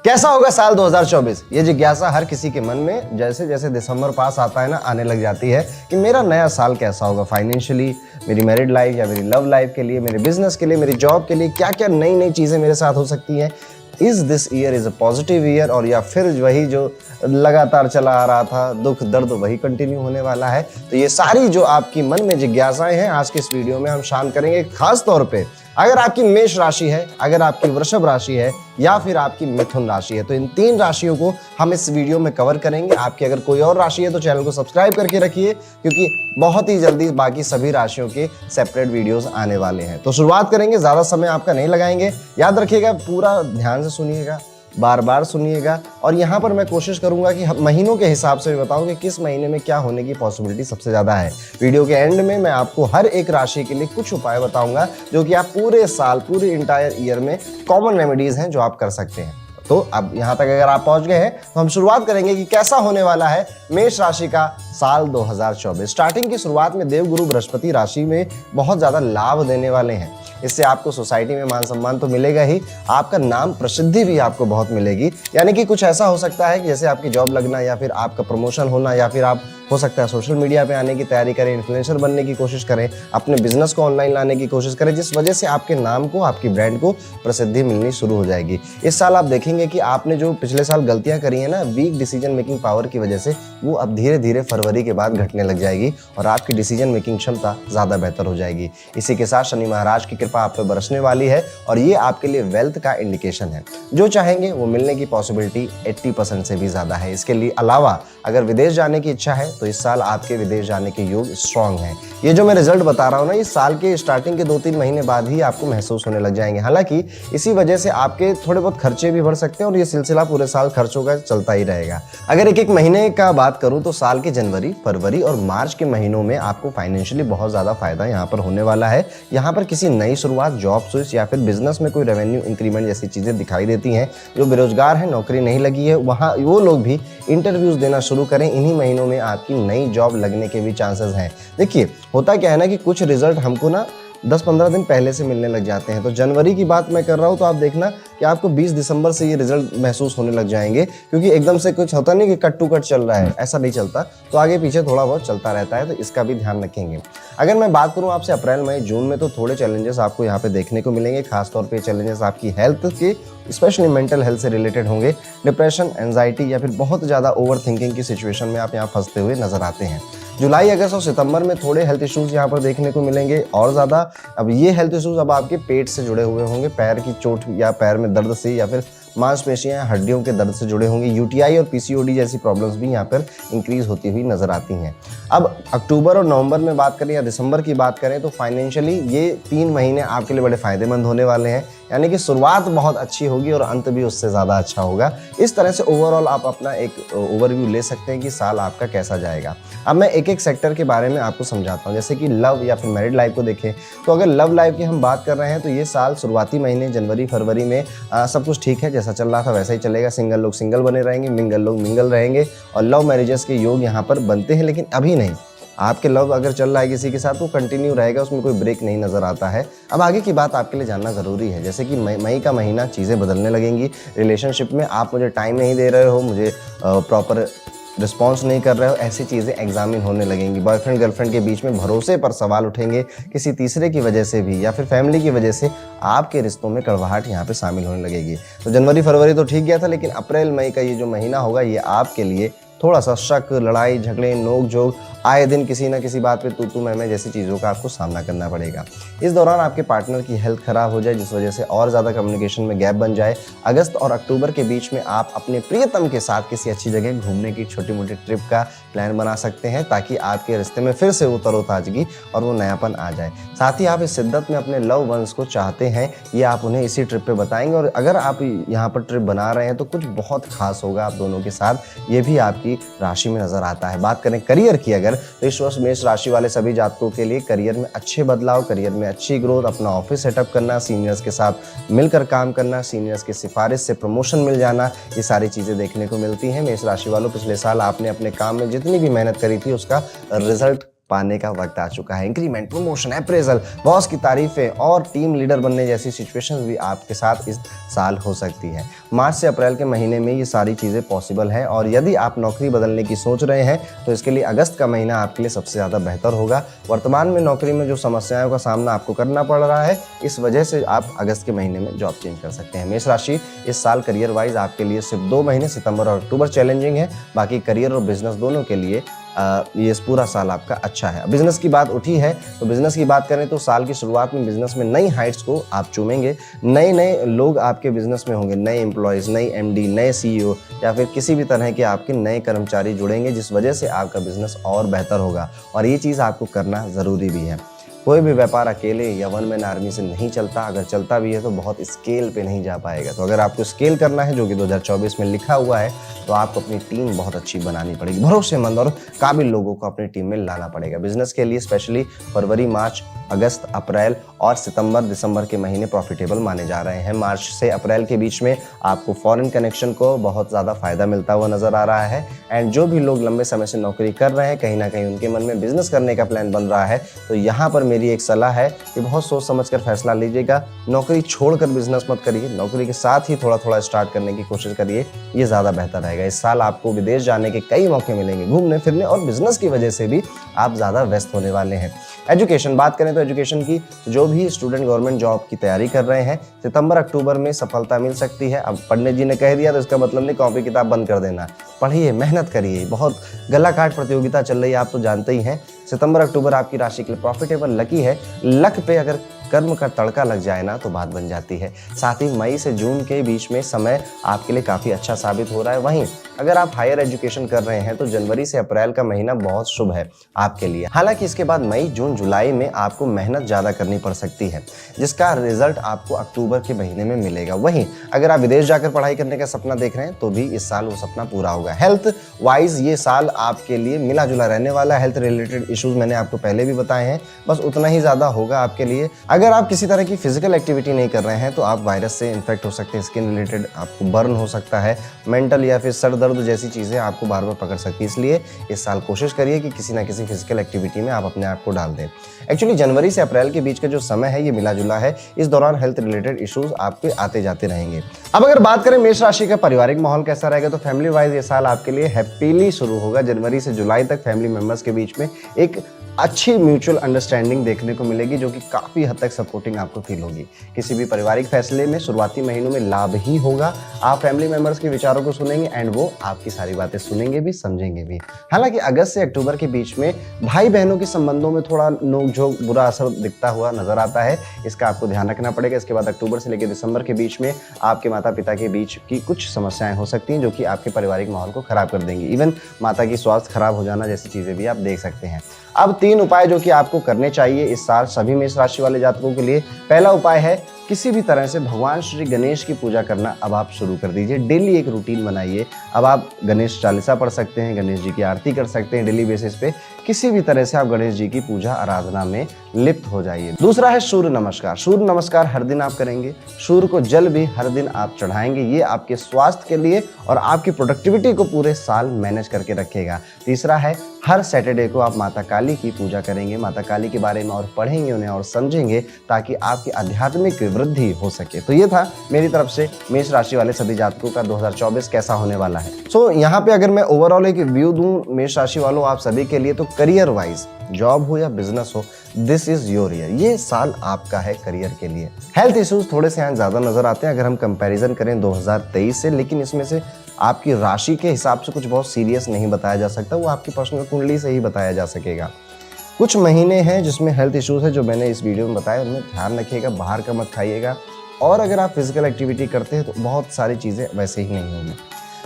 कैसा होगा साल 2024? ये जिज्ञासा हर किसी के मन में जैसे जैसे दिसंबर पास आता है ना, आने लग जाती है कि मेरा नया साल कैसा होगा फाइनेंशियली, मेरी मैरिड लाइफ या मेरी लव लाइफ के लिए, मेरे बिजनेस के लिए, मेरी जॉब के लिए, क्या क्या नई नई चीज़ें मेरे साथ हो सकती हैं। Is this year is a positive year, और या फिर वही जो लगातार चला आ रहा था दुख दर्द वही कंटिन्यू होने वाला है। तो ये सारी जो आपकी मन में जिज्ञासाएं हैं आज के इस वीडियो में हम शांत करेंगे। खास तौर पे अगर आपकी मेष राशि है, अगर आपकी वृषभ राशि है या फिर आपकी मिथुन राशि है, तो इन तीन राशियों को हम इस वीडियो में कवर करेंगे। आपकी अगर कोई और राशि है तो चैनल को सब्सक्राइब करके रखिए, क्योंकि बहुत ही जल्दी बाकी सभी राशियों के सेपरेट वीडियोस आने वाले हैं। तो शुरुआत करेंगे, ज्यादा समय आपका नहीं लगाएंगे। याद रखिएगा, पूरा ध्यान से सुनिएगा, बार बार सुनिएगा, और यहाँ पर मैं कोशिश करूंगा कि महीनों के हिसाब से भी बताऊं कि किस महीने में क्या होने की पॉसिबिलिटी सबसे ज़्यादा है। वीडियो के एंड में मैं आपको हर एक राशि के लिए कुछ उपाय बताऊंगा जो कि आप पूरे साल, पूरे इंटायर ईयर में कॉमन रेमेडीज हैं जो आप कर सकते हैं। तो अब यहाँ तक अगर आप पहुंच गए हैं तो हम शुरुआत करेंगे कि कैसा होने वाला है मेष राशि का साल 2024। स्टार्टिंग की शुरुआत में देवगुरु बृहस्पति राशि में बहुत ज़्यादा लाभ देने वाले हैं। इससे आपको सोसाइटी में मान सम्मान तो मिलेगा ही, आपका नाम प्रसिद्धि भी आपको बहुत मिलेगी। यानी कि कुछ ऐसा हो सकता है कि जैसे आपकी जॉब लगना, या फिर आपका प्रमोशन होना, या फिर आप हो सकता है सोशल मीडिया पे आने की तैयारी करें, इन्फ्लुएंसर बनने की कोशिश करें, अपने बिजनेस को ऑनलाइन लाने की कोशिश करें, जिस वजह से आपके नाम को, आपकी ब्रांड को प्रसिद्धि मिलनी शुरू हो जाएगी। इस साल आप देखेंगे कि आपने जो पिछले साल गलतियां करी है ना, वीक डिसीजन मेकिंग पावर की वजह से, वो अब धीरे धीरे फरवरी के बाद घटने लग जाएगी और आपकी डिसीजन मेकिंग क्षमता ज़्यादा बेहतर हो जाएगी। इसी के साथ शनि महाराज की कृपा आप पर बरसने वाली है और ये आपके लिए वेल्थ का इंडिकेशन है। जो चाहेंगे वो मिलने की पॉसिबिलिटी 80% से भी ज़्यादा है। इसके लिए अलावा अगर विदेश जाने की इच्छा है तो इस साल आपके विदेश जाने के योग स्ट्रांग हैं। ये जो मैं रिजल्ट बता रहा हूँ ना, इस साल के स्टार्टिंग के 2-3 महीने बाद ही आपको महसूस होने लग जाएंगे। हालांकि इसी वजह से आपके थोड़े बहुत खर्चे भी बढ़ सकते हैं और ये सिलसिला पूरे साल खर्चों का चलता ही रहेगा। अगर एक एक महीने का बात करूं तो साल के जनवरी, फरवरी और मार्च के महीनों में आपको फाइनेंशियली बहुत ज़्यादा फायदा यहाँ पर होने वाला है। यहाँ पर किसी नई शुरुआत, जॉब स्विच या फिर बिजनेस में कोई रेवेन्यू इंक्रीमेंट जैसी चीज़ें दिखाई देती हैं। जो बेरोजगार हैं, नौकरी नहीं लगी है, वहाँ वो लोग भी इंटरव्यूज देना शुरू करें। इन्हीं महीनों में आपकी नई जॉब लगने के भी चांसेस हैं। देखिए, होता क्या है ना कि कुछ रिजल्ट हमको ना 10-15 दिन पहले से मिलने लग जाते हैं। तो जनवरी की बात मैं कर रहा हूँ तो आप देखना कि आपको 20 दिसंबर से ये रिजल्ट महसूस होने लग जाएंगे, क्योंकि एकदम से कुछ होता नहीं कि कट टू कट चल रहा है, ऐसा नहीं चलता। तो आगे पीछे थोड़ा बहुत चलता रहता है, तो इसका भी ध्यान रखेंगे। अगर मैं बात करूँ आपसे अप्रैल, मई, जून में, तो थोड़े चैलेंजेस आपको यहाँ पे देखने को मिलेंगे। खासतौर पर चैलेंजेस आपकी हेल्थ के, स्पेशली मेंटल हेल्थ से रिलेटेड होंगे। डिप्रेशन, एंजाइटी या फिर बहुत ज़्यादा ओवर थिंकिंग की सिचुएशन में आप यहाँ फंसते हुए नजर आते हैं। जुलाई, अगस्त और सितंबर में थोड़े हेल्थ इश्यूज यहाँ पर देखने को मिलेंगे और ज़्यादा। अब ये हेल्थ इश्यूज अब आपके पेट से जुड़े हुए होंगे, पैर की चोट या पैर में दर्द से, या फिर मांसपेशियां, हड्डियों के दर्द से जुड़े होंगे। यूटीआई और पीसीओडी जैसी प्रॉब्लम्स भी यहाँ पर इंक्रीज होती हुई नजर आती हैं। अब अक्टूबर और नवंबर में बात करें या दिसंबर की बात करें तो फाइनेंशियली ये 3 महीने आपके लिए बड़े फायदेमंद होने वाले हैं। यानी कि शुरुआत बहुत अच्छी होगी और अंत भी उससे ज़्यादा अच्छा होगा। इस तरह से ओवरऑल आप अपना एक ओवरव्यू ले सकते हैं कि साल आपका कैसा जाएगा। अब मैं एक एक सेक्टर के बारे में आपको समझाता हूँ। जैसे कि लव या फिर मैरिड लाइफ को देखें तो अगर लव लाइफ की हम बात कर रहे हैं तो ये साल शुरुआती महीने जनवरी, फरवरी में सब कुछ ठीक है, जैसा चल रहा था वैसा ही चलेगा। सिंगल लोग सिंगल बने रहेंगे, मिंगल लोग मिंगल रहेंगे और लव मैरिजेस के योग यहाँ पर बनते हैं। लेकिन अभी नहीं, आपके लव अगर चल रहा है किसी के साथ तो कंटिन्यू रहेगा, उसमें कोई ब्रेक नहीं नजर आता है। अब आगे की बात आपके लिए जानना जरूरी है। जैसे कि मई का महीना चीज़ें बदलने लगेंगी। रिलेशनशिप में आप मुझे टाइम नहीं दे रहे हो, मुझे प्रॉपर रिस्पॉन्स नहीं कर रहे हो, ऐसी चीज़ें एग्जामिन होने लगेंगी। बॉयफ्रेंड गर्लफ्रेंड के बीच में भरोसे पर सवाल उठेंगे, किसी तीसरे की वजह से भी या फिर फैमिली की वजह से आपके रिश्तों में कड़वाहट यहाँ पे शामिल होने लगेगी। तो जनवरी फरवरी तो ठीक गया था, लेकिन अप्रैल मई का ये जो महीना होगा ये आपके लिए थोड़ा सा शक, लड़ाई झगड़े, नोक झोंक, आए दिन किसी ना किसी बात पे तू मैं जैसी चीज़ों का आपको सामना करना पड़ेगा। इस दौरान आपके पार्टनर की हेल्थ खराब हो जाए, जिस वजह से और ज़्यादा कम्युनिकेशन में गैप बन जाए। अगस्त और अक्टूबर के बीच में आप अपने प्रियतम के साथ किसी अच्छी जगह घूमने की छोटी मोटी ट्रिप का प्लान बना सकते हैं, ताकि आपके रिश्ते में फिर से वो तरोताजगी और वो नयापन आ जाए। साथ ही आप इस शिद्दत में अपने लव वंस को चाहते हैं, ये आप उन्हें इसी ट्रिप पे बताएंगे। और अगर आप यहाँ पर ट्रिप बना रहे हैं तो कुछ बहुत खास होगा आप दोनों के साथ, ये भी आपकी राशि में नजर आता है। बात करें करियर की अगर, तो इस वर्ष मेष राशि वाले सभी जातकों के लिए करियर में अच्छे बदलाव, करियर में अच्छी ग्रोथ, अपना ऑफिस सेटअप करना, सीनियर्स के साथ मिलकर काम करना, सीनियर्स की सिफारिश से प्रमोशन मिल जाना, ये सारी चीज़ें देखने को मिलती हैं। मेष राशि वालों, पिछले साल आपने अपने काम में जितनी भी मेहनत करी थी उसका रिजल्ट पाने का वक्त आ चुका है। इंक्रीमेंट, प्रमोशन, अप्रेजल, बॉस की तारीफें और टीम लीडर बनने जैसी सिचुएशंस भी आपके साथ इस साल हो सकती है। मार्च से अप्रैल के महीने में ये सारी चीज़ें पॉसिबल हैं और यदि आप नौकरी बदलने की सोच रहे हैं तो इसके लिए अगस्त का महीना आपके लिए सबसे ज़्यादा बेहतर होगा। वर्तमान में नौकरी में जो समस्याओं का सामना आपको करना पड़ रहा है, इस वजह से आप अगस्त के महीने में जॉब चेंज कर सकते हैं। मेष राशि, इस साल करियर वाइज आपके लिए सिर्फ 2 महीने सितंबर और अक्टूबर चैलेंजिंग है, बाकी करियर और बिजनेस दोनों के लिए ये पूरा साल आपका अच्छा है। बिजनेस की बात उठी है तो बिजनेस की बात करें तो साल की शुरुआत में बिजनेस में नई हाइट्स को आप चूमेंगे। नए लोग आपके बिजनेस में होंगे, नए एम्प्लॉयज़, नई एमडी, नए सीईओ या फिर किसी भी तरह के आपके नए कर्मचारी जुड़ेंगे, जिस वजह से आपका बिजनेस और बेहतर होगा और ये चीज़ आपको करना ज़रूरी भी है। कोई भी व्यापार अकेले या वन मैन आर्मी से नहीं चलता, अगर चलता भी है तो बहुत स्केल पे नहीं जा पाएगा। तो अगर आपको स्केल करना है, जो कि 2024 में लिखा हुआ है, तो आपको अपनी टीम बहुत अच्छी बनानी पड़ेगी। भरोसेमंद और काबिल लोगों को अपनी टीम में लाना पड़ेगा। बिजनेस के लिए स्पेशली फरवरी, मार्च, अगस्त, अप्रैल और सितंबर, दिसंबर के महीने प्रॉफिटेबल माने जा रहे हैं। मार्च से अप्रैल के बीच में आपको फॉरेन कनेक्शन को बहुत ज़्यादा फायदा मिलता हुआ नजर आ रहा है। एंड जो भी लोग लंबे समय से नौकरी कर रहे हैं, कहीं ना कहीं उनके मन में बिजनेस करने का प्लान बन रहा है, तो यहाँ पर मेरी एक सलाह है कि बहुत सोच समझकर फैसला लीजिएगा। नौकरी छोड़कर बिजनेस मत करिए, नौकरी के साथ ही थोड़ा थोड़ा स्टार्ट करने की कोशिश करिए, ये ज़्यादा बेहतर रहेगा। इस साल आपको विदेश जाने के कई मौके मिलेंगे, घूमने फिरने, और बिजनेस की वजह से भी आप ज़्यादा व्यस्त होने वाले हैं। एजुकेशन, बात करें तो एजुकेशन की, जो भी स्टूडेंट गवर्नमेंट जॉब की तैयारी कर रहे हैं, सितंबर अक्टूबर में सफलता मिल सकती है। अब पंडित जी ने कह दिया तो इसका मतलब नहीं कॉपी किताब बंद कर देना। पढ़िए, मेहनत करिए। बहुत गला काट प्रतियोगिता चल रही है, आप तो जानते ही हैं। सितंबर अक्टूबर आपकी राशि के लिए प्रॉफिटेबल लकी है। लक पे अगर कर्म का तड़का लग जाए ना तो बात बन जाती है। साथ ही मई से जून के बीच में समय आपके लिए काफ़ी अच्छा साबित हो रहा है। वहीं अगर आप हायर एजुकेशन कर रहे हैं तो जनवरी से अप्रैल का महीना बहुत शुभ है आपके लिए। हालांकि इसके बाद मई, जून, जुलाई में आपको मेहनत ज़्यादा करनी पड़ सकती है, जिसका रिजल्ट आपको अक्टूबर के महीने में मिलेगा। वहीं अगर आप विदेश जाकर पढ़ाई करने का सपना देख रहे हैं तो भी इस साल वो सपना पूरा होगा। हेल्थ वाइज ये साल आपके लिए मिला जुला रहने वाला है। हेल्थ रिलेटेड इश्यूज मैंने आपको पहले भी बताए हैं, बस उतना ही ज़्यादा होगा आपके लिए। अगर आप किसी तरह की फिजिकल एक्टिविटी नहीं कर रहे हैं तो आप वायरस से इन्फेक्ट हो सकते हैं, स्किन रिलेटेड आपको बर्न हो सकता है, मेंटल या फिर सर दर्द जैसी चीज़ें आपको बार बार पकड़ सकती है। इसलिए इस साल कोशिश करिए कि किसी ना किसी फिजिकल एक्टिविटी में आप अपने आप को डाल दें। एक्चुअली जनवरी से अप्रैल के बीच का जो समय है ये मिला जुला है, इस दौरान हेल्थ रिलेटेड इश्यूज आपके आते जाते रहेंगे। अब अगर बात करें मेष राशि का पारिवारिक माहौल कैसा रहेगा, तो फैमिली वाइज ये साल आपके लिए हैप्पीली शुरू होगा। जनवरी से जुलाई तक फैमिली मेंबर्स के बीच में एक अच्छी म्यूचुअल अंडरस्टैंडिंग देखने को मिलेगी, जो कि काफ़ी हद तक सपोर्टिंग आपको फील होगी। किसी भी पारिवारिक फैसले में शुरुआती महीनों में लाभ ही होगा। आप फैमिली मेंबर्स के विचारों को सुनेंगे एंड वो आपकी सारी बातें सुनेंगे भी, समझेंगे भी। हालांकि अगस्त से अक्टूबर के बीच में भाई बहनों के संबंधों में थोड़ा नोकझोंक, बुरा असर दिखता हुआ नजर आता है, इसका आपको ध्यान रखना पड़ेगा। इसके बाद अक्टूबर से लेकर दिसंबर के बीच में आपके माता पिता के बीच की कुछ समस्याएं हो सकती हैं, जो कि आपके पारिवारिक माहौल को खराब कर देंगी। इवन माता की स्वास्थ्य खराब हो जाना जैसी चीज़ें भी आप देख सकते हैं। अब 3 उपाय जो कि आपको करने चाहिए इस साल सभी मेष राशि वाले जातकों के लिए। पहला उपाय है किसी भी तरह से भगवान श्री गणेश की पूजा करना अब आप शुरू कर दीजिए। डेली एक रूटीन बनाइए। अब आप गणेश चालीसा पढ़ सकते हैं, गणेश जी की आरती कर सकते हैं डेली बेसिस पे। किसी भी तरह से आप गणेश जी की पूजा आराधना में लिप्त हो जाइए। दूसरा है सूर्य नमस्कार। सूर्य नमस्कार हर दिन आप करेंगे। सूर्य को जल भी हर दिन आप चढ़ाएंगे। ये आपके स्वास्थ्य के लिए और आपकी प्रोडक्टिविटी को पूरे साल मैनेज करके रखेगा। तीसरा है हर सैटरडे को आप माता काली की पूजा करेंगे। माता काली के बारे में और पढ़ेंगे, उन्हें और समझेंगे, ताकि आपकी आध्यात्मिक वृद्धि हो सके। तो ये था मेरी तरफ से मेष राशि वाले सभी जातकों का 2024 कैसा होने वाला है। सो यहाँ पे अगर मैं ओवरऑल एक व्यू दूं मेष राशि वालों आप सभी के लिए, तो करियर वाइज जॉब हो या बिजनेस हो, दिस इज योर ईयर। ये साल आपका है करियर के लिए। हेल्थ इश्यूज थोड़े से यहाँ ज्यादा नजर आते हैं अगर हम कंपैरिजन करें 2023 से, लेकिन इसमें से आपकी राशि के हिसाब से कुछ बहुत सीरियस नहीं बताया जा सकता, वो आपकी पर्सनल कुंडली से ही बताया जा सकेगा। कुछ महीने हैं जिसमें हेल्थ इश्यूज है, जो मैंने इस वीडियो में बताया, उनमें ध्यान रखिएगा, बाहर का मत खाइएगा। और अगर आप फिजिकल एक्टिविटी करते हैं तो बहुत सारी चीज़ें वैसे ही नहीं होंगी।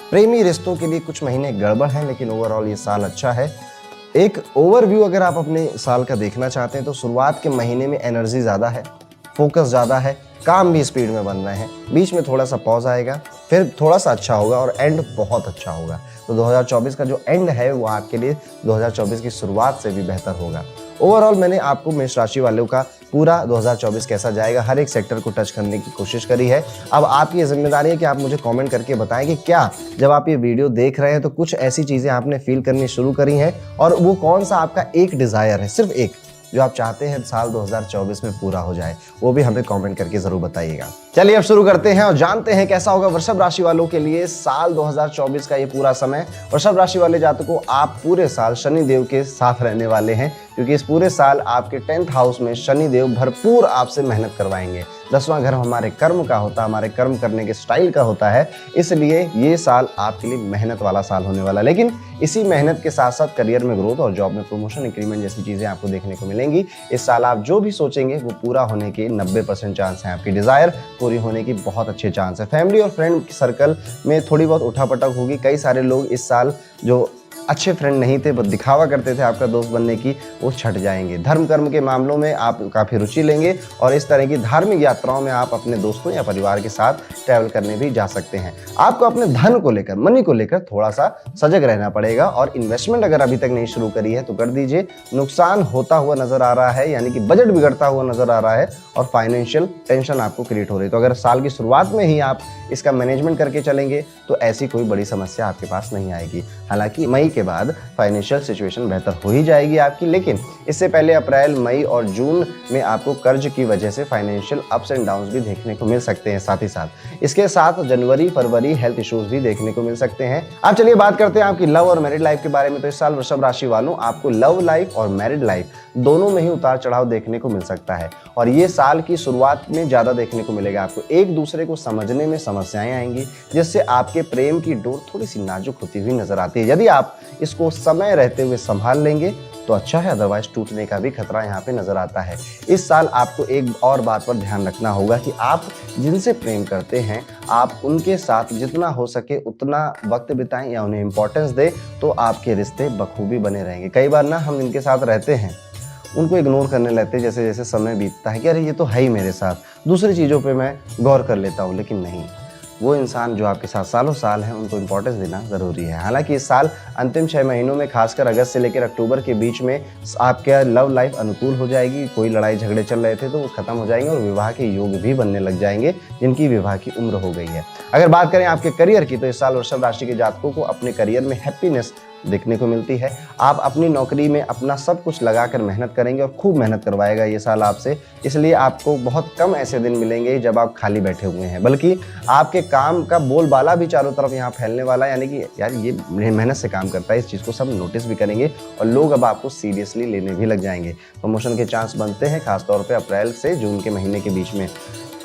प्रेमी रिश्तों के लिए कुछ महीने गड़बड़ हैं, लेकिन ओवरऑल ये साल अच्छा है। एक ओवरव्यू अगर आप अपने साल का देखना चाहते हैं तो शुरुआत के महीने में एनर्जी ज़्यादा है, फोकस ज़्यादा है, काम भी स्पीड में बन रहे हैं। बीच में थोड़ा सा पॉज आएगा, फिर थोड़ा सा अच्छा होगा और एंड बहुत अच्छा होगा। तो 2024 का जो एंड है वो आपके लिए 2024 की शुरुआत से भी बेहतर होगा। ओवरऑल मैंने आपको मेष राशि वालों का पूरा 2024 कैसा जाएगा हर एक सेक्टर को टच करने की कोशिश करी है। अब आपकी ये जिम्मेदारी है कि आप मुझे कमेंट करके बताएं कि क्या जब आप ये वीडियो देख रहे हैं तो कुछ ऐसी चीज़ें आपने फील करनी शुरू करी हैं, और वो कौन सा आपका एक डिज़ायर है, सिर्फ एक, जो आप चाहते हैं साल 2024 में पूरा हो जाए, वो भी हमें कमेंट करके जरूर बताइएगा। चलिए अब शुरू करते हैं और जानते हैं कैसा होगा वृषभ राशि वालों के लिए साल 2024 का ये पूरा समय। वृषभ राशि वाले जातकों, आप पूरे साल शनि देव के साथ रहने वाले हैं, क्योंकि इस पूरे साल आपके 10th हाउस में शनि देव भरपूर आपसे मेहनत करवाएंगे। 10वां घर हमारे कर्म का होता है, हमारे कर्म करने के स्टाइल का होता है, इसलिए ये साल आपके लिए मेहनत वाला साल होने वाला है। लेकिन इसी मेहनत के साथ साथ करियर में ग्रोथ और जॉब में प्रमोशन, इंक्रीमेंट जैसी चीजें आपको देखने को मिलेंगी। इस साल आप जो भी सोचेंगे वो पूरा होने के 90% चांस हैं। आपकी डिजायर पूरी होने की बहुत अच्छे चांस है। फैमिली और फ्रेंड सर्कल में थोड़ी बहुत उठापटक होगी। कई सारे लोग इस साल जो अच्छे फ्रेंड नहीं थे, बस दिखावा करते थे आपका दोस्त बनने की, वो छट जाएंगे। धर्म कर्म के मामलों में आप काफ़ी रुचि लेंगे और इस तरह की धार्मिक यात्राओं में आप अपने दोस्तों या परिवार के साथ ट्रैवल करने भी जा सकते हैं। आपको अपने धन को लेकर, मनी को लेकर थोड़ा सा सजग रहना पड़ेगा, और इन्वेस्टमेंट अगर अभी तक नहीं शुरू करी है तो कर दीजिए। नुकसान होता हुआ नजर आ रहा है, यानी कि बजट बिगड़ता हुआ नजर आ रहा है और फाइनेंशियल टेंशन आपको क्रिएट हो रही है। तो अगर साल की शुरुआत में ही आप इसका मैनेजमेंट करके चलेंगे तो ऐसी कोई बड़ी समस्या आपके पास नहीं आएगी। हालांकि मई के बाद फाइनेंशियल सिचुएशन बेहतर हो ही जाएगी आपकी, लेकिन इससे पहले अप्रैल, मई और जून में आपको कर्ज की वजह से फाइनेंशियल अप्स एंड डाउन्स भी देखने को मिल सकते हैं। साथ ही साथ इसके साथ जनवरी फरवरी हेल्थ इश्यूज भी देखने को मिल सकते हैं। अब चलिए बात करते हैं आपकी लव और मैरिड लाइफ के बारे में। तो इस साल वृषभ राशि वालों, आपको लव लाइफ और मैरिड लाइफ दोनों में ही उतार चढ़ाव देखने को मिल सकता है, और ये साल की शुरुआत में ज्यादा देखने को मिलेगा। आपको एक दूसरे को समझने में समस्याएं आएंगी, जिससे आपके प्रेम की डोर थोड़ी सी नाजुक होती हुई नजर आती है। यदि आप इसको समय रहते हुए संभाल लेंगे तो अच्छा है, अदरवाइज टूटने का भी खतरा यहाँ पे नजर आता है। इस साल आपको एक और बात पर ध्यान रखना होगा कि आप जिनसे प्रेम करते हैं, आप उनके साथ जितना हो सके उतना वक्त बिताएं या उन्हें इंपॉर्टेंस दें, तो आपके रिश्ते बखूबी बने रहेंगे। कई बार ना हम इनके साथ रहते हैं, उनको इग्नोर करने लगते हैं जैसे जैसे समय बीतता है कि अरे ये तो है ही मेरे साथ, दूसरी चीज़ों पे मैं गौर कर लेता हूँ। लेकिन नहीं, वो इंसान जो आपके साथ सालों साल हैं उनको इम्पोर्टेंस देना ज़रूरी है। हालांकि इस साल अंतिम 6 महीनों में, खासकर अगस्त से लेकर अक्टूबर के बीच में, आपके लव लाइफ अनुकूल हो जाएगी। कोई लड़ाई झगड़े चल रहे थे तो वो खत्म हो जाएंगे और विवाह के योग भी बनने लग जाएंगे जिनकी विवाह की उम्र हो गई है। अगर बात करें आपके करियर की, तो इस साल वृषभ राशि के जातकों को अपने करियर में हैप्पीनेस देखने को मिलती है। आप अपनी नौकरी में अपना सब कुछ लगाकर मेहनत करेंगे और खूब मेहनत करवाएगा ये साल आपसे, इसलिए आपको बहुत कम ऐसे दिन मिलेंगे जब आप खाली बैठे हुए हैं, बल्कि आपके काम का बोलबाला भी चारों तरफ यहाँ फैलने वाला है। यानी कि यार ये मेहनत से काम करता है, इस चीज़ को सब नोटिस भी करेंगे और लोग अब आपको सीरियसली लेने भी लग जाएंगे। प्रमोशन के चांस बनते हैं, खासतौर पर अप्रैल से जून के महीने के बीच में।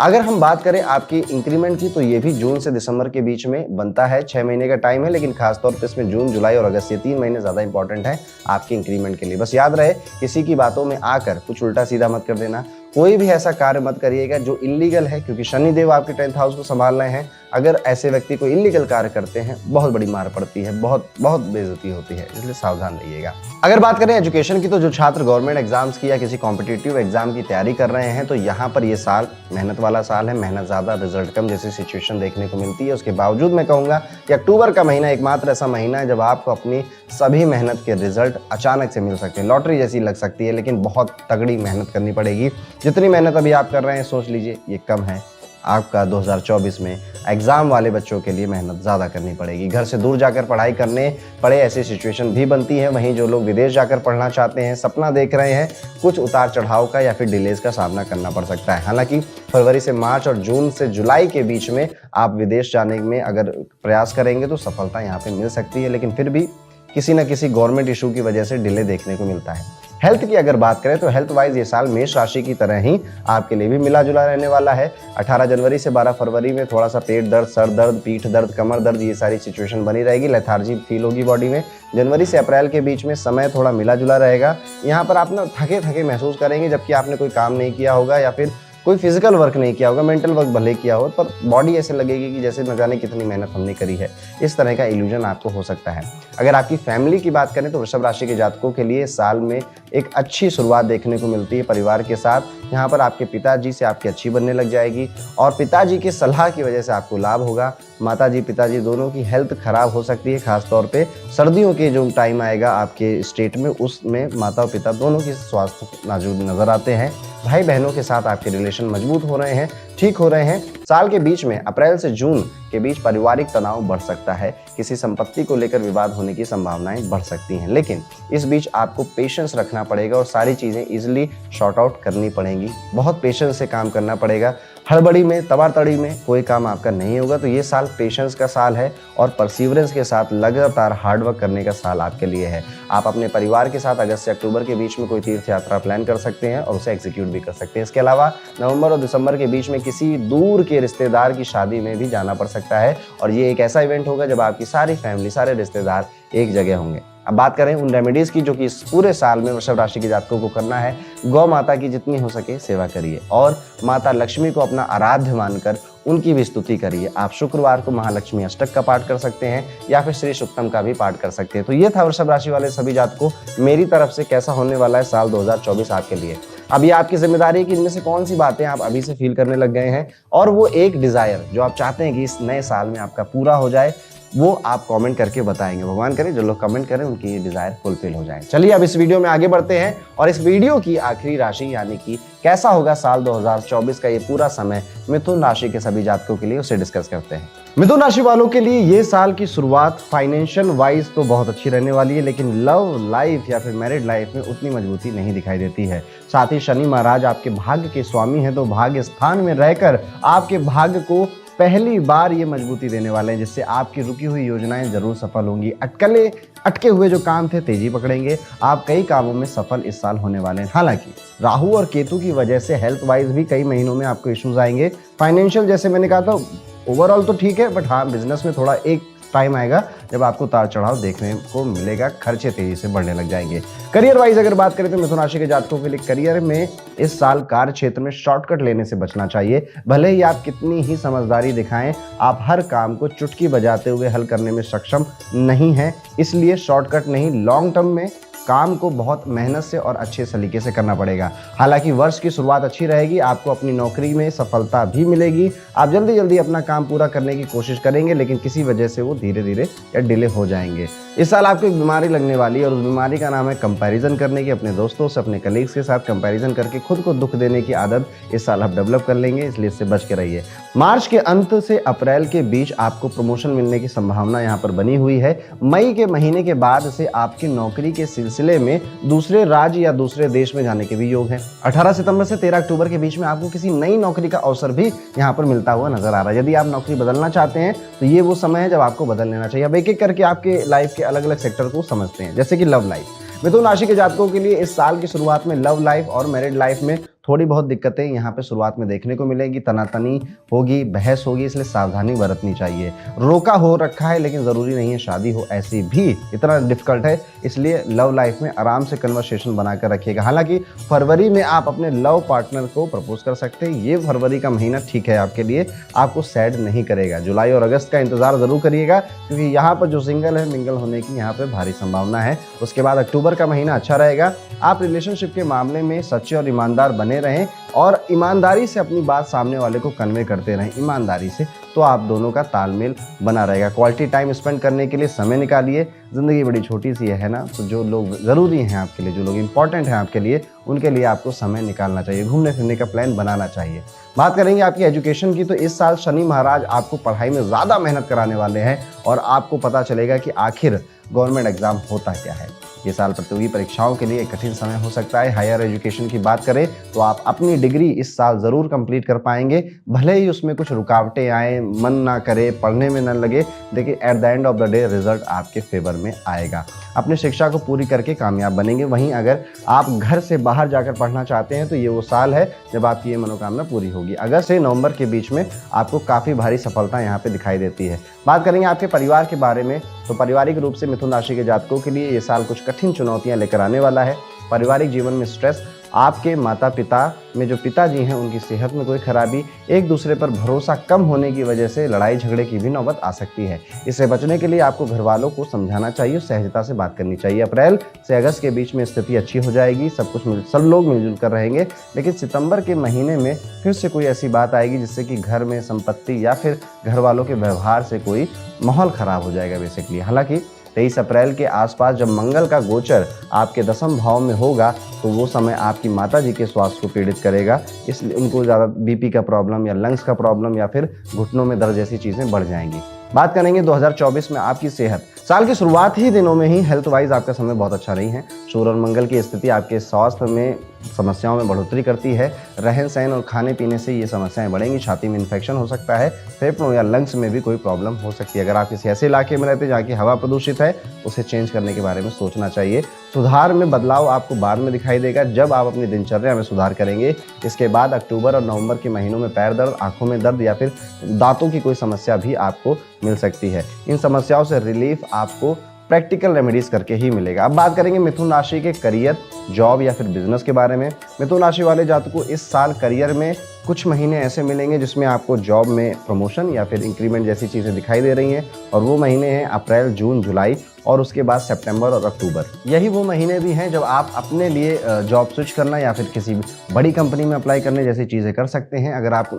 अगर हम बात करें आपकी इंक्रीमेंट की, तो ये भी जून से दिसंबर के बीच में बनता है। 6 महीने का टाइम है, लेकिन खासतौर पर इसमें जून, जुलाई और अगस्त, ये 3 महीने ज़्यादा इंपॉर्टेंट है आपकी इंक्रीमेंट के लिए। बस याद रहे, किसी की बातों में आकर कुछ उल्टा सीधा मत कर देना। कोई भी ऐसा कार्य मत करिएगा जो इलीगल है, क्योंकि शनि देव आपके 10th हाउस को संभाल रहे हैं। अगर ऐसे व्यक्ति को इलीगल कार्य करते हैं, बहुत बड़ी मार पड़ती है, बहुत बेइज्जती होती है, इसलिए सावधान रहिएगा। अगर बात करें एजुकेशन की, तो जो छात्र गवर्नमेंट एग्जाम्स की या किसी कॉम्पिटिटिव एग्जाम की तैयारी कर रहे हैं, तो यहाँ पर ये साल मेहनत वाला साल है। मेहनत ज़्यादा, रिजल्ट कम जैसी सिचुएशन देखने को मिलती है। उसके बावजूद मैं कहूँगा कि अक्टूबर का महीना एकमात्र ऐसा महीना है जब आपको अपनी सभी मेहनत के रिजल्ट अचानक से मिल सकते हैं। लॉटरी जैसी लग सकती है, लेकिन बहुत तगड़ी मेहनत करनी पड़ेगी। जितनी मेहनत अभी आप कर रहे हैं, सोच लीजिए ये कम है। आपका 2024 में एग्ज़ाम वाले बच्चों के लिए मेहनत ज़्यादा करनी पड़ेगी। घर से दूर जाकर पढ़ाई करने पड़े ऐसी सिचुएशन भी बनती है। वहीं जो लोग विदेश जाकर पढ़ना चाहते हैं, सपना देख रहे हैं, कुछ उतार चढ़ाव का या फिर डिलेज का सामना करना पड़ सकता है। हालांकि फरवरी से मार्च और जून से जुलाई के बीच में आप विदेश जाने में अगर प्रयास करेंगे तो सफलता यहाँ पर मिल सकती है, लेकिन फिर भी किसी न किसी गवर्नमेंट इशू की वजह से डिले देखने को मिलता है। हेल्थ की अगर बात करें तो हेल्थ वाइज ये साल मेष राशि की तरह ही आपके लिए भी मिला जुला रहने वाला है। 18 जनवरी से 12 फरवरी में थोड़ा सा पेट दर्द, सर दर्द, पीठ दर्द, कमर दर्द, ये सारी सिचुएशन बनी रहेगी। लेथार्जी फील होगी बॉडी में। जनवरी से अप्रैल के बीच में समय थोड़ा मिला जुला रहेगा। यहाँ पर आप ना थके थके महसूस करेंगे, जबकि आपने कोई काम नहीं किया होगा या फिर कोई फिजिकल वर्क नहीं किया होगा, मेंटल वर्क भले किया हो, पर बॉडी ऐसे लगेगी कि जैसे न जाने कितनी मेहनत हमने करी है। इस तरह का इल्यूजन आपको हो सकता है। अगर आपकी फैमिली की बात करें तो वृषभ राशि के जातकों के लिए साल में एक अच्छी शुरुआत देखने को मिलती है परिवार के साथ। यहाँ पर आपके पिताजी से आपकी अच्छी बनने लग जाएगी और पिताजी की सलाह की वजह से आपको लाभ होगा। माताजी पिताजी दोनों की हेल्थ खराब हो सकती है, खासतौर पे सर्दियों के जो टाइम आएगा आपके स्टेट में, उसमें माता और पिता दोनों की स्वास्थ्य नाजुक नजर आते हैं। भाई बहनों के साथ आपके रिलेशन मजबूत हो रहे हैं, ठीक हो रहे हैं। साल के बीच में अप्रैल से जून के बीच पारिवारिक तनाव बढ़ सकता है, किसी संपत्ति को लेकर विवाद होने की संभावनाएं बढ़ सकती हैं, लेकिन इस बीच आपको पेशेंस रखना पड़ेगा और सारी चीजें इजीली शॉर्ट आउट करनी पड़ेंगी। बहुत पेशेंस से काम करना पड़ेगा। हड़बड़ी में तबातड़ी में कोई काम आपका नहीं होगा। तो ये साल पेशेंस का साल है और परसीवरेंस के साथ लगातार हार्डवर्क करने का साल आपके लिए है। आप अपने परिवार के साथ अगस्त से अक्टूबर के बीच में कोई तीर्थ यात्रा प्लान कर सकते हैं और उसे एग्जीक्यूट भी कर सकते हैं। इसके अलावा नवंबर और दिसंबर के बीच में किसी दूर के रिश्तेदार की शादी में भी जाना पड़ सकता है और ये एक ऐसा इवेंट होगा जब आपकी सारी फैमिली, सारे रिश्तेदार एक जगह होंगे। अब बात करें उन रेमेडीज की जो कि इस पूरे साल में वृषभ राशि के जातकों को करना है। गौ माता की जितनी हो सके सेवा करिए और माता लक्ष्मी को अपना आराध्य मानकर उनकी भी स्तुति करिए। आप शुक्रवार को महालक्ष्मी अष्टक का पाठ कर सकते हैं या फिर श्री सुक्तम का भी पाठ कर सकते हैं। तो ये था वृषभ राशि वाले सभी जातकों मेरी तरफ से कैसा होने वाला है साल 2024 आपके लिए। अब ये आपकी जिम्मेदारी है कि इनमें से कौन सी बातें आप अभी से फील करने लग गए हैं और वो एक डिजायर जो आप चाहते हैं कि इस नए साल में आपका पूरा हो जाए, वो आप कमेंट करके बताएंगे। भगवान करे जो लोग कमेंट करें उनकी ये डिजायर फुलफिल हो जाए। चलिए अब इस वीडियो में आगे बढ़ते हैं और इस वीडियो की आखिरी राशि यानी कि कैसा होगा साल 2024 का ये पूरा समय मिथुन राशि के सभी जातकों के लिए, उसे डिस्कस करते हैं। मिथुन राशि वालों के लिए ये साल की शुरुआत फाइनेंशियल वाइज तो बहुत अच्छी रहने वाली है, लेकिन लव लाइफ या फिर मैरिड लाइफ में उतनी मजबूती नहीं दिखाई देती है। साथ ही शनि महाराज आपके भाग्य के स्वामी हैं, तो भाग्य स्थान में रहकर आपके भाग्य को पहली बार ये मजबूती देने वाले हैं, जिससे आपकी रुकी हुई योजनाएं जरूर सफल होंगी। अटके हुए जो काम थे तेजी पकड़ेंगे। आप कई कामों में सफल इस साल होने वाले हैं। हालांकि राहु और केतु की वजह से हेल्थ वाइज भी कई महीनों में आपको इश्यूज आएंगे। फाइनेंशियल जैसे मैंने कहा था ओवरऑल तो ठीक है, बट हाँ बिजनेस में थोड़ा एक टाइम आएगा जब आपको उतार चढ़ाव देखने को मिलेगा, खर्चे तेजी से बढ़ने लग जाएंगे। करियर वाइज अगर बात करें तो मिथुन राशि के जातकों के लिए करियर में इस साल कार्य क्षेत्र में शॉर्टकट लेने से बचना चाहिए। भले ही आप कितनी ही समझदारी दिखाएं, आप हर काम को चुटकी बजाते हुए हल करने में सक्षम नहीं हैं, इसलिए शॉर्टकट नहीं, लॉन्ग टर्म में काम को बहुत मेहनत से और अच्छे तरीके से करना पड़ेगा। हालांकि वर्ष की शुरुआत अच्छी रहेगी, आपको अपनी नौकरी में सफलता भी मिलेगी। आप जल्दी जल्दी अपना काम पूरा करने की कोशिश करेंगे, लेकिन किसी वजह से वो धीरे धीरे या डिले हो जाएंगे। इस साल आपको एक बीमारी लगने वाली है और उस बीमारी का नाम है कंपैरिजन करने की। अपने दोस्तों से, अपने कलीग्स के साथ कंपैरिजन करके खुद को दुख देने की आदत इस साल आप डेवलप कर लेंगे, इसलिए इससे बच के रहिए। मार्च के अंत से अप्रैल के बीच आपको प्रमोशन मिलने की संभावना यहाँ पर बनी हुई है। मई के महीने के बाद से आपकी नौकरी के सिलसिले में दूसरे राज्य या दूसरे देश में जाने के भी योग हैं। 18 सितंबर से 13 अक्टूबर के बीच में आपको किसी नई नौकरी का अवसर भी यहाँ पर मिलता हुआ नजर आ रहा है। यदि आप नौकरी बदलना चाहते हैं तो ये वो समय है जब आपको बदल लेना चाहिए। अब एक एक करके आपके लाइफ के अलग अलग सेक्टर को समझते हैं, जैसे कि लव लाइफ। मिथुन राशि के जातकों के लिए इस साल की शुरुआत में लव लाइफ और मैरिड लाइफ में थोड़ी बहुत दिक्कतें यहाँ पे शुरुआत में देखने को मिलेगी। तनातनी होगी, बहस होगी, इसलिए सावधानी बरतनी चाहिए। रोका हो रखा है लेकिन जरूरी नहीं है शादी हो, ऐसी भी इतना डिफिकल्ट है, इसलिए लव लाइफ में आराम से कन्वर्सेशन बनाकर रखिएगा। हालांकि फरवरी में आप अपने लव पार्टनर को प्रपोज कर सकते हैं। ये फरवरी का महीना ठीक है आपके लिए, आपको सैड नहीं करेगा। जुलाई और अगस्त का इंतजार जरूर करिएगा, क्योंकि यहाँ पर जो सिंगल है मिंगल होने की यहाँ पे भारी संभावना है। उसके बाद अक्टूबर का महीना अच्छा रहेगा। आप रिलेशनशिप के मामले में सच्चे और ईमानदार बने रहें और ईमानदारी से अपनी बात सामने वाले को कन्वे करते रहें, ईमानदारी से, तो आप दोनों का तालमेल बना रहेगा। क्वालिटी टाइम स्पेंड करने के लिए समय निकालिए। ज़िंदगी बड़ी छोटी सी है ना, तो जो लोग ज़रूरी हैं आपके लिए, जो लोग इंपॉर्टेंट हैं आपके लिए, उनके लिए आपको समय निकालना चाहिए। घूमने फिरने का प्लान बनाना चाहिए। बात करेंगे आपकी एजुकेशन की, तो इस साल शनि महाराज आपको पढ़ाई में ज़्यादा मेहनत कराने वाले हैं और आपको पता चलेगा कि आखिर गवर्नमेंट एग्जाम होता क्या है। ये साल प्रतियोगी परीक्षाओं के लिए एक कठिन समय हो सकता है। हायर एजुकेशन की बात करें तो आप अपनी डिग्री इस साल ज़रूर कंप्लीट कर पाएंगे, भले ही उसमें कुछ रुकावटें आए, मन ना करे, पढ़ने में न लगे, लेकिन at the end of the day result आपके फेवर में आएगा। अपनी शिक्षा को पूरी करके कामयाब बनेंगे। वहीं अगर आप घर से बाहर जाकर पढ़ना चाहते हैं तो ये वो साल है जब आपकी ये मनोकामना पूरी होगी। अगस्त से नवंबर के बीच में आपको काफ़ी भारी सफलता यहाँ पे दिखाई देती है। बात करेंगे आपके परिवार के बारे में, तो पारिवारिक रूप से मिथुन राशि के जातकों के लिए ये साल कुछ कठिन चुनौतियां लेकर आने वाला है। पारिवारिक जीवन में स्ट्रेस आपके माता पिता में जो पिताजी हैं उनकी सेहत में कोई खराबी, एक दूसरे पर भरोसा कम होने की वजह से लड़ाई झगड़े की भी नौबत आ सकती है। इससे बचने के लिए आपको घर वालों को समझाना चाहिए, सहजता से बात करनी चाहिए। अप्रैल से अगस्त के बीच में स्थिति अच्छी हो जाएगी, सब लोग मिलजुल कर रहेंगे। लेकिन सितंबर के महीने में फिर से कोई ऐसी बात आएगी जिससे कि घर में संपत्ति या फिर घर वालों के व्यवहार से कोई माहौल खराब हो जाएगा बेसिकली। हालांकि 23 अप्रैल के आसपास जब मंगल का गोचर आपके 10वें भाव में होगा तो वो समय आपकी माता जी के स्वास्थ्य को पीड़ित करेगा, इसलिए उनको ज़्यादा बीपी का प्रॉब्लम या लंग्स का प्रॉब्लम या फिर घुटनों में दर्द जैसी चीज़ें बढ़ जाएंगी। बात करेंगे 2024 में आपकी सेहत। साल की शुरुआत ही दिनों में ही हेल्थ वाइज आपका समय बहुत अच्छा नहीं है। सूर्य और मंगल की स्थिति आपके स्वास्थ्य में समस्याओं में बढ़ोतरी करती है। रहन सहन और खाने पीने से ये समस्याएं बढ़ेंगी। छाती में इन्फेक्शन हो सकता है, फेफड़ों या लंग्स में भी कोई प्रॉब्लम हो सकती है। अगर आप किसी ऐसे इलाके में रहते हैं जहाँ की हवा प्रदूषित है, उसे चेंज करने के बारे में सोचना चाहिए। सुधार में बदलाव आपको बाद में दिखाई देगा जब आप अपनी दिनचर्या में सुधार करेंगे। इसके बाद अक्टूबर और नवंबर के महीनों में पैर दर्द, आंखों में दर्द या फिर दांतों की कोई समस्या भी आपको मिल सकती है। इन समस्याओं से रिलीफ आपको प्रैक्टिकल रेमेडीज करके ही मिलेगा। अब बात करेंगे मिथुन राशि के करियर, जॉब या फिर बिजनेस के बारे में। मिथुन राशि वाले जातकों को इस साल करियर में कुछ महीने ऐसे मिलेंगे जिसमें आपको जॉब में प्रमोशन या फिर इंक्रीमेंट जैसी चीज़ें दिखाई दे रही हैं, और वो महीने हैं अप्रैल, जून, जुलाई और उसके बाद सितंबर और अक्टूबर। यही वो महीने भी हैं जब आप अपने लिए जॉब स्विच करना या फिर किसी बड़ी कंपनी में अप्लाई करने जैसी चीज़ें कर सकते हैं। अगर आप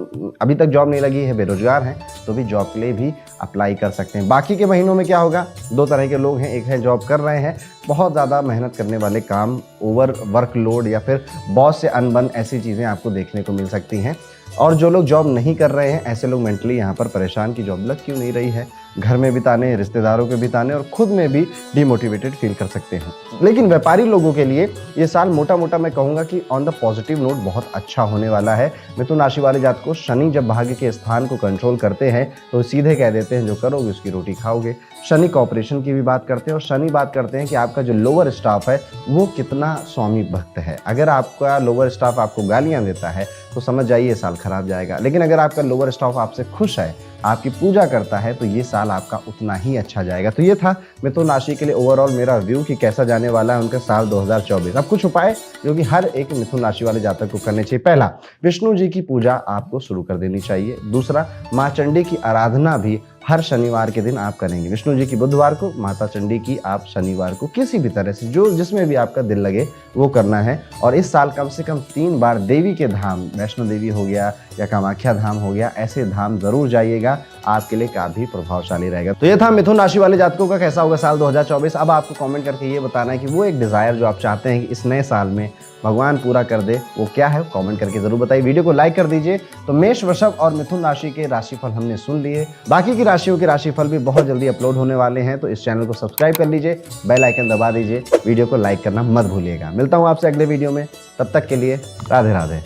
अभी तक जॉब नहीं लगी है, बेरोजगार हैं, तो भी जॉब के लिए भी अप्लाई कर सकते हैं। बाकी के महीनों में क्या होगा, दो तरह के लोग हैं। एक है जॉब कर रहे हैं, बहुत ज़्यादा मेहनत करने वाले, काम ओवर वर्कलोड या फिर बॉस से अनबन ऐसी चीज़ें आपको देखने को मिल सकती हैं। और जो लोग जॉब नहीं कर रहे हैं, ऐसे लोग मेंटली यहाँ पर परेशान कि जॉब लग क्यों नहीं रही है, घर में बिताने, रिश्तेदारों के बिताने और खुद में भी डिमोटिवेटेड फील कर सकते हैं। लेकिन व्यापारी लोगों के लिए ये साल मोटा मोटा मैं कहूँगा कि ऑन द पॉजिटिव नोट बहुत अच्छा होने वाला है। मिथुन राशि वाले जातकों को शनि जब भाग्य के स्थान को कंट्रोल करते हैं तो सीधे कह देते हैं जो करोगे उसकी रोटी खाओगे। शनि कॉपरेशन की भी बात करते हैं और शनि बात करते हैं कि आपका जो लोअर स्टाफ है वो कितना स्वामी भक्त है। अगर आपका लोअर स्टाफ आपको गालियाँ देता है तो समझ जाइए ये साल खराब जाएगा। लेकिन अगर आपका लोअर स्टाफ आपसे खुश है, आपकी पूजा करता है, तो ये साल आपका उतना ही अच्छा जाएगा। तो ये था मिथुन राशि के लिए ओवरऑल मेरा व्यू कि कैसा जाने वाला है उनका साल 2024। अब कुछ उपाय जो कि हर एक मिथुन राशि वाले जातक को करने चाहिए। पहला, विष्णु जी की पूजा आपको शुरू कर देनी चाहिए। दूसरा, माँ चंडी की आराधना भी हर शनिवार के दिन आप करेंगे। विष्णु जी की बुधवार को, माता चंडी की आप शनिवार को, किसी भी तरह से जो जिसमें भी आपका दिल लगे वो करना है। और इस साल कम से कम 3 बार देवी के धाम, वैष्णो देवी हो गया या कामाख्या धाम हो गया, ऐसे धाम जरूर जाइएगा, आपके लिए काफी प्रभावशाली रहेगा। तो ये था मिथुन राशि वाले जातकों का कैसा होगा साल 2024। अब आपको कमेंट करके ये बताना है कि वो एक डिजायर जो आप चाहते हैं कि इस नए साल में भगवान पूरा कर दे, वो क्या है, कमेंट करके जरूर बताइए। वीडियो को लाइक कर दीजिए। तो मेष, वृषभ और मिथुन राशि के राशिफल हमने सुन लिए। बाकी की राशियों के राशिफल भी बहुत जल्दी अपलोड होने वाले हैं, तो इस चैनल को सब्सक्राइब कर लीजिए, बेल आइकन दबा दीजिए, वीडियो को लाइक करना मत भूलिएगा। मिलता हूँ आपसे अगले वीडियो में, तब तक के लिए राधे राधे।